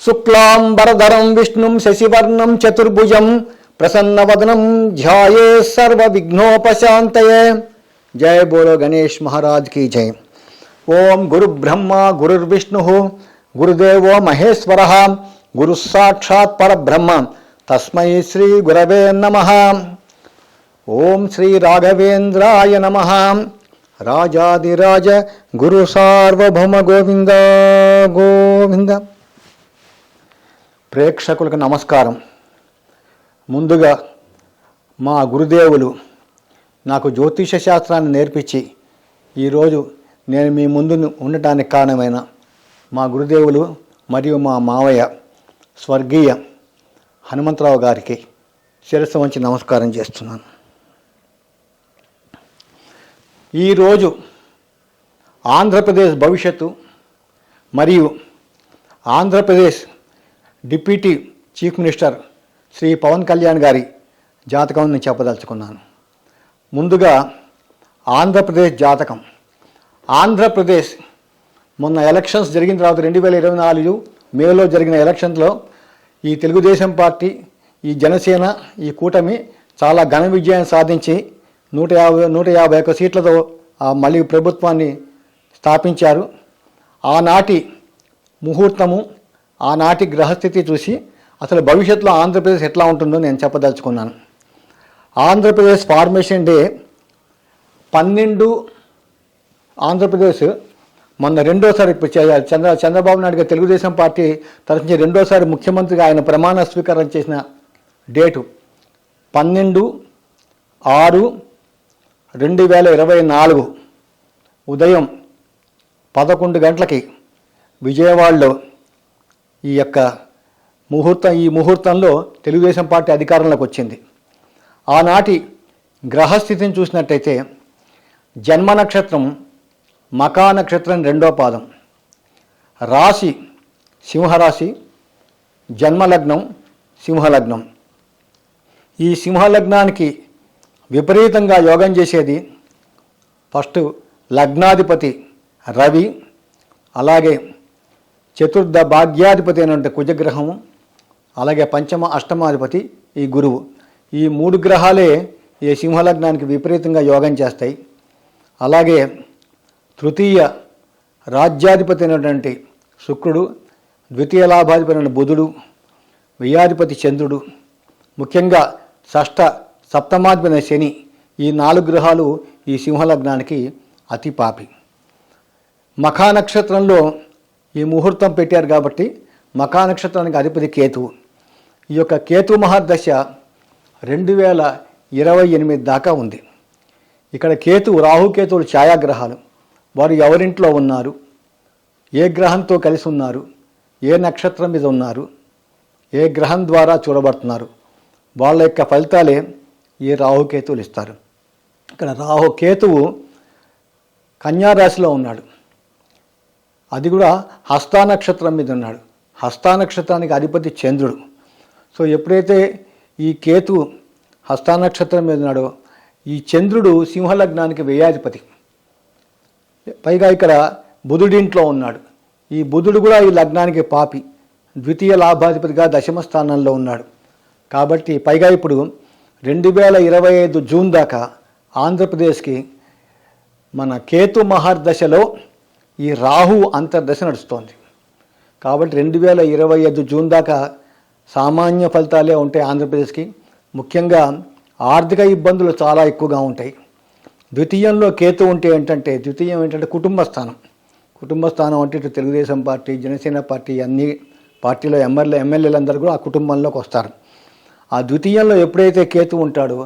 శుక్లాంబరధరం విష్ణుం శశివర్ణం చతుర్భుజం ప్రసన్నవదనం ధ్యాయే సర్వ విఘ్నోపశాంతయే. జయ బోలో గణేష్ మహారాజ్ की जय. ఓం గురు బ్రహ్మ గురుర్విష్ణు గురుదేవో మహేశ్వర గురు సాక్షాత్ పరబ్రహ్మ తస్మై శ్రీ గురవే నమః. ఓం శ్రీ రాఘవేంద్రాయ నమః. రాజాదిరాజ గురు సార్వభౌమ గోవింద గోవింద. ప్రేక్షకులకు నమస్కారం. ముందుగా మా గురుదేవులు నాకు జ్యోతిష శాస్త్రాన్ని నేర్పించి ఈరోజు నేను మీ ముందు ఉండటానికి కారణమైన మా గురుదేవులు మరియు మా మావయ్య స్వర్గీయ హనుమంతరావు గారికి శిరస్సు వంచి నమస్కారం చేస్తున్నాను. ఈరోజు ఆంధ్రప్రదేశ్ భవిష్యత్తు మరియు Andhra Pradesh deputy chief minister Shri Pavan Kalyan గారి జాతకం నేను చెప్పదలుచుకున్నాను. ముందుగా ఆంధ్రప్రదేశ్ జాతకం. ఆంధ్రప్రదేశ్ మొన్న ఎలక్షన్స్ జరిగిన తర్వాత 2024 మేలో జరిగిన ఎలక్షన్స్లో ఈ తెలుగుదేశం పార్టీ, ఈ జనసేన, ఈ కూటమి చాలా ఘన విజయం సాధించి 151 సీట్లతో మళ్ళీ ప్రభుత్వాన్ని స్థాపించారు. ఆనాటి ముహూర్తము, ఆనాటి గ్రహస్థితి చూసి అసలు భవిష్యత్తులో ఆంధ్రప్రదేశ్ ఎట్లా ఉంటుందో నేను చెప్పదలుచుకున్నాను. ఆంధ్రప్రదేశ్ ఫార్మేషన్ డే 12 ఆంధ్రప్రదేశ్ మొన్న రెండోసారి చంద్రబాబు నాయుడు గారు తెలుగుదేశం పార్టీ తరఫున రెండోసారి ముఖ్యమంత్రిగా ఆయన ప్రమాణ స్వీకారం చేసిన డేటు 12/6/2024 ఉదయం 11 గంటలకి విజయవాడలో ఈ ముహూర్తంలో తెలుగుదేశం పార్టీ అధికారంలోకి వచ్చింది. ఆనాటి గ్రహస్థితిని చూసినట్టయితే జన్మ నక్షత్రం మకా నక్షత్రం 2వ పాదం, రాశి సింహరాశి, జన్మలగ్నం సింహలగ్నం. ఈ సింహలగ్నానికి విపరీతంగా యోగం చేసేది ఫస్ట్ లగ్నాధిపతి రవి, అలాగే చతుర్థ భాగ్యాధిపతి అయినటువంటి కుజగ్రహము, అలాగే పంచమ అష్టమాధిపతి ఈ గురువు. ఈ 3 గ్రహాలే ఈ సింహలగ్నానికి విపరీతంగా యోగం చేస్తాయి. అలాగే తృతీయ రాజ్యాధిపతి అయినటువంటి శుక్రుడు, ద్వితీయ లాభాధిపతి అయిన బుధుడు, వ్యయాధిపతి చంద్రుడు, ముఖ్యంగా షష్ఠ సప్తమాధిపతి అయిన శని, ఈ 4 గ్రహాలు ఈ సింహలగ్నానికి అతి పాపి. మఖా నక్షత్రంలో ఈ ముహూర్తం పెట్టారు కాబట్టి మఖా నక్షత్రానికి అధిపతి కేతువు. ఈ యొక్క కేతు మహాదశ 2028 దాకా ఉంది. ఇక్కడ కేతువు, రాహుకేతువులు ఛాయాగ్రహాలు. వారు ఎవరింట్లో ఉన్నారు, ఏ గ్రహంతో కలిసి ఉన్నారు, ఏ నక్షత్రం మీద ఉన్నారు, ఏ గ్రహం ద్వారా చూడబడుతున్నారు, వాళ్ళ యొక్క ఫలితాలే ఈ రాహుకేతువులు ఇస్తారు. ఇక్కడ రాహుకేతువు కన్యా రాశిలో ఉన్నాడు. అది కూడా హస్తా నక్షత్రం మీద ఉన్నాడు. హస్తా నక్షత్రానికి అధిపతి చంద్రుడు. సో ఎప్పుడైతే ఈ కేతు హస్తా నక్షత్రం మీద ఉన్నాడో, ఈ చంద్రుడు సింహలగ్నానికి వ్యయాధిపతి. పైగా ఇక్కడ బుధుడింట్లో ఉన్నాడు. ఈ బుధుడు కూడా ఈ లగ్నానికి పాపి, ద్వితీయ లాభాధిపతిగా దశమ స్థానంలో ఉన్నాడు. కాబట్టి పైగా ఇప్పుడు 2025 జూన్ దాకా ఆంధ్రప్రదేశ్కి మన కేతు మహర్దశలో ఈ రాహు అంతర్దశ నడుస్తోంది. కాబట్టి 2025 జూన్ దాకా సామాన్య ఫలితాలే ఉంటాయి ఆంధ్రప్రదేశ్కి. ముఖ్యంగా ఆర్థిక ఇబ్బందులు చాలా ఎక్కువగా ఉంటాయి. ద్వితీయంలో కేతు ఉంటే ద్వితీయం ఏంటంటే కుటుంబ స్థానం. కుటుంబ స్థానం అంటే ఇటు తెలుగుదేశం పార్టీ, జనసేన పార్టీ, అన్ని పార్టీలో ఎమ్మెల్యేలందరూ కూడా ఆ కుటుంబంలోకి వస్తారు. ఆ ద్వితీయంలో ఎప్పుడైతే కేతు ఉంటాడో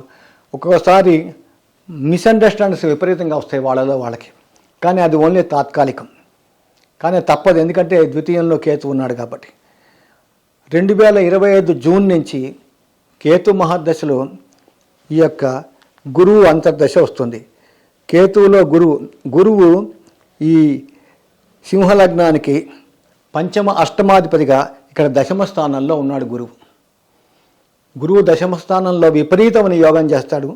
ఒక్కొక్కసారి మిస్అండర్స్టాండింగ్స్ విపరీతంగా వస్తాయి వాళ్ళకి. కానీ అది ఓన్లీ తాత్కాలికం. కానీ తప్పదు, ఎందుకంటే ద్వితీయంలో కేతు ఉన్నాడు కాబట్టి. 2025 జూన్ నుంచి కేతు మహర్దశలో ఈ యొక్క గురువు అంతర్దశ వస్తుంది. కేతువులో గురువు ఈ సింహలగ్నానికి పంచమ అష్టమాధిపతిగా ఇక్కడ దశమ స్థానంలో ఉన్నాడు. గురువు దశమ స్థానంలో విపరీతమైన యోగం చేస్తాడు.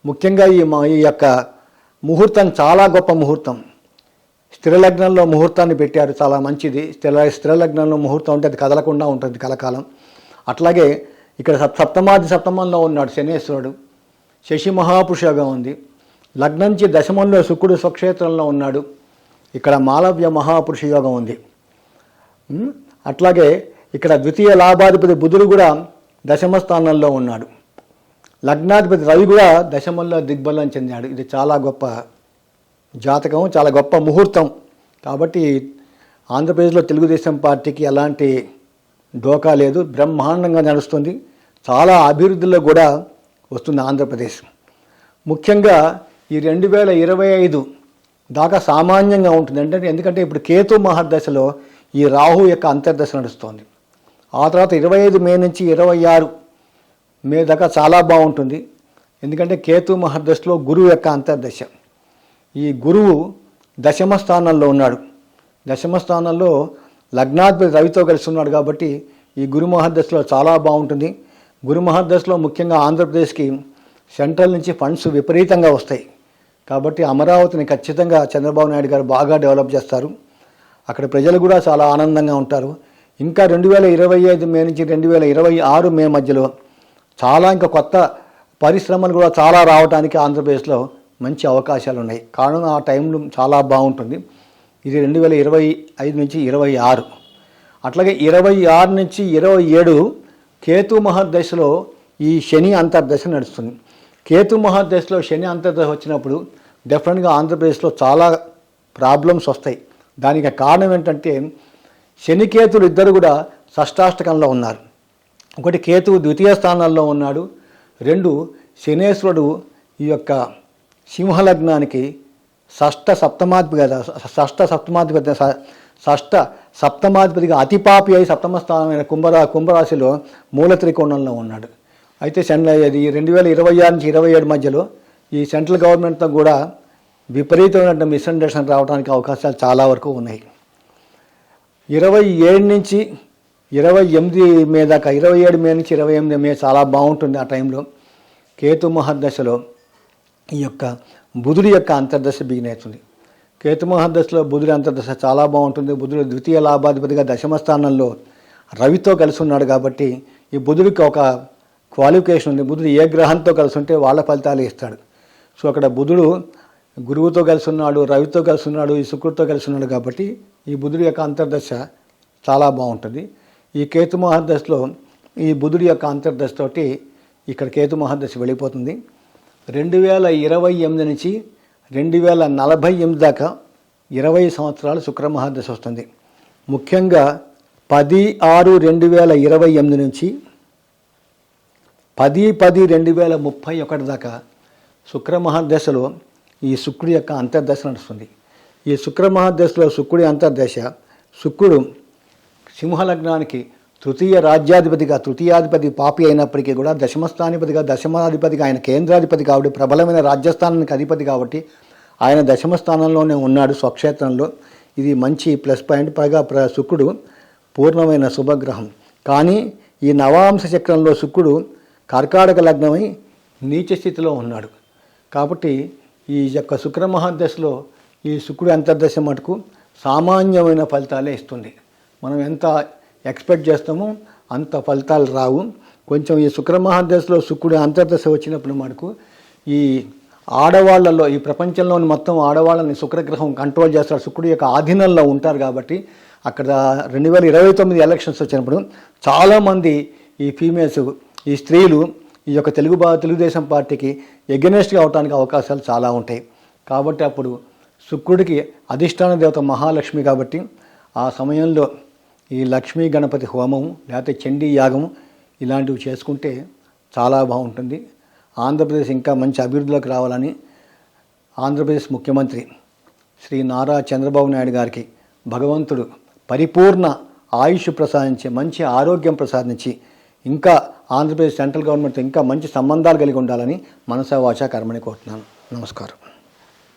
ముఖ్యంగా ఈ యొక్క ముహూర్తం చాలా గొప్ప ముహూర్తం. స్థిర లగ్నంలో ముహూర్తాన్ని పెట్టారు, చాలా మంచిది. స్థిర లగ్నంలో ముహూర్తం ఉంటే అది కదలకుండా ఉంటుంది కలకాలం. అట్లాగే ఇక్కడ సప్తమంలో ఉన్నాడు శనేశ్వరుడు, శశి మహాపురుషగా ఉంది. లగ్నం నుంచి దశమంలో శుక్రుడు స్వక్షేత్రంలో ఉన్నాడు. ఇక్కడ మాలవ్య మహాపురుష యోగం ఉంది. అట్లాగే ఇక్కడ ద్వితీయ లాభాధిపతి బుధుడు కూడా దశమ స్థానంలో ఉన్నాడు. లగ్నాధిపతి రవి కూడా దశమంలో దిగ్బలం చెందాడు. ఇది చాలా గొప్ప జాతకం, చాలా గొప్ప ముహూర్తం. కాబట్టి ఆంధ్రప్రదేశ్లో తెలుగుదేశం పార్టీకి ఎలాంటి డోకా లేదు, బ్రహ్మాండంగా నడుస్తుంది. చాలా అభివృద్ధిలో కూడా వస్తుంది ఆంధ్రప్రదేశ్. ముఖ్యంగా ఈ 2025 దాకా సామాన్యంగా ఉంటుంది. ఎందుకంటే ఇప్పుడు కేతు మహర్దశలో ఈ రాహు యొక్క అంతర్దశ నడుస్తోంది. ఆ తర్వాత 25 మే నుంచి 26 మే దాకా చాలా బాగుంటుంది. ఎందుకంటే కేతు మహర్దశలో గురువు యొక్క అంతర్దశ. ఈ గురువు దశమ స్థానంలో ఉన్నాడు. దశమ స్థానంలో లగ్నాధిపతి రవితో కలిసి ఉన్నాడు. కాబట్టి ఈ గురు మహర్దశలో చాలా బాగుంటుంది. గురు మహర్దశలో ముఖ్యంగా ఆంధ్రప్రదేశ్కి సెంట్రల్ నుంచి ఫండ్స్ విపరీతంగా వస్తాయి. కాబట్టి అమరావతిని ఖచ్చితంగా చంద్రబాబు నాయుడు గారు బాగా డెవలప్ చేస్తారు. అక్కడ ప్రజలు కూడా చాలా ఆనందంగా ఉంటారు. ఇంకా 2025 మే నుంచి 2026 మే మధ్యలో చాలా ఇంకా కొత్త పరిశ్రమలు కూడా చాలా రావడానికి ఆంధ్రప్రదేశ్లో మంచి అవకాశాలు ఉన్నాయి. కారణం ఆ టైంలో చాలా బాగుంటుంది. ఇది 2025 నుంచి 26. అట్లాగే 26 నుంచి 27 కేతు మహర్దశలో ఈ శని అంతర్దశ నడుస్తుంది. కేతు మహర్దశలో శని అంతర్దశ వచ్చినప్పుడు డెఫినెట్గా ఆంధ్రప్రదేశ్లో చాలా ప్రాబ్లమ్స్ వస్తాయి. దానికి కారణం ఏంటంటే శనికేతులు ఇద్దరు కూడా షష్టాష్టకంలో ఉన్నారు. ఒకటి కేతువు ద్వితీయ స్థానాల్లో ఉన్నాడు. 2 శనేశ్వరుడు ఈ యొక్క సింహలగ్నానికి షష్ఠ సప్తమాధిపతిగా అతిపాపి అయి సప్తమ స్థానమైన కుంభరాశిలో మూల త్రికోణంలో ఉన్నాడు. అయితే ఇది 2026 నుంచి 27 మధ్యలో ఈ సెంట్రల్ గవర్నమెంట్తో కూడా విపరీతమైన మిస్అండర్స్టాండింగ్ రావడానికి అవకాశాలు చాలా వరకు ఉన్నాయి. 27 నుంచి 28 మే దాకా, 27 మే నుంచి 28 మే చాలా బాగుంటుంది. ఆ టైంలో కేతు మహర్దశలో ఈ యొక్క బుధుడి యొక్క అంతర్దశ బిగిన్ అవుతుంది. కేతు మహర్దశలో బుధుడి అంతర్దశ చాలా బాగుంటుంది. బుధుడు ద్వితీయ లాభాధిపతిగా దశమ స్థానంలో రవితో కలిసి ఉన్నాడు. కాబట్టి ఈ బుధుడికి ఒక క్వాలిఫికేషన్ ఉంది. బుధుడు ఏ గ్రహంతో కలిసి ఉంటే వాళ్ళ ఫలితాలు ఇస్తాడు. సో అక్కడ బుధుడు గురువుతో కలిసి ఉన్నాడు, రవితో కలిసి ఉన్నాడు, ఈ శుక్రుడితో కలిసి ఉన్నాడు. కాబట్టి ఈ బుధుడి యొక్క అంతర్దశ చాలా బాగుంటుంది. ఈ కేతు మహర్దశలో ఈ బుధుడి యొక్క అంతర్దశతోటి ఇక్కడ కేతు మహర్దశ వెళ్ళిపోతుంది. 2028 నుంచి 2048 దాకా 20 సంవత్సరాలు శుక్ర మహర్దశ వస్తుంది. ముఖ్యంగా 10/6/2028 నుంచి 10/10/2031 దాకా శుక్ర మహర్దశలో ఈ శుక్రుడి యొక్క అంతర్దశ నడుస్తుంది. ఈ శుక్ర మహర్దశలో శుక్రుడి అంతర్దశ, శుక్రుడు సింహలగ్నానికి తృతీయాధిపతి పాపి అయినప్పటికీ కూడా దశమాధిపతిగా ఆయన కేంద్రాధిపతి కాబట్టి ప్రబలమైన రాజ్యస్థానానికి అధిపతి కాబట్టి ఆయన దశమ స్థానంలోనే ఉన్నాడు స్వక్షేత్రంలో. ఇది మంచి ప్లస్ పాయింట్. పైగా శుక్రుడు పూర్ణమైన శుభగ్రహం. కానీ ఈ నవాంశ చక్రంలో శుక్రుడు కర్కాటక లగ్నమై నీచ స్థితిలో ఉన్నాడు. కాబట్టి ఈ యొక్క శుక్ర మహర్దశలో ఈ శుక్రుడి అంతర్దశ మటుకు సామాన్యమైన ఫలితాలే ఇస్తుంది. మనం ఎంత ఎక్స్పెక్ట్ చేస్తామో అంత ఫలితాలు రావు. కొంచెం ఈ శుక్ర మహర్దశలో శుక్రుడి అంతర్దశ వచ్చినప్పుడు మటుకు ఈ ఆడవాళ్లలో, ఈ ప్రపంచంలోని మొత్తం ఆడవాళ్ళని శుక్రగ్రహం కంట్రోల్ చేస్తారు. శుక్రుడి యొక్క ఆధీనంలో ఉంటారు. కాబట్టి అక్కడ 2029 ఎలక్షన్స్ వచ్చినప్పుడు చాలామంది ఈ ఫీమేల్స్, ఈ స్త్రీలు ఈ యొక్క తెలుగుదేశం పార్టీకి ఎగెనెస్ట్గా అవడానికి అవకాశాలు చాలా ఉంటాయి. కాబట్టి అప్పుడు శుక్రుడికి అధిష్టాన దేవత మహాలక్ష్మి. కాబట్టి ఆ సమయంలో ఈ లక్ష్మీ గణపతి హోమం లేకపోతే చండీ యాగం ఇలాంటివి చేసుకుంటే చాలా బాగుంటుంది. ఆంధ్రప్రదేశ్ ఇంకా మంచి అభివృద్ధిలోకి రావాలని ఆంధ్రప్రదేశ్ ముఖ్యమంత్రి శ్రీ నారా చంద్రబాబు నాయుడు గారికి భగవంతుడు పరిపూర్ణ ఆయుష్ ప్రసాదించి, మంచి ఆరోగ్యం ప్రసాదించి, ఇంకా ఆంధ్రప్రదేశ్ సెంట్రల్ గవర్నమెంట్తో ఇంకా మంచి సంబంధాలు కలిగి ఉండాలని మనసా వాచా కర్మని కోరుతున్నాను. నమస్కారం.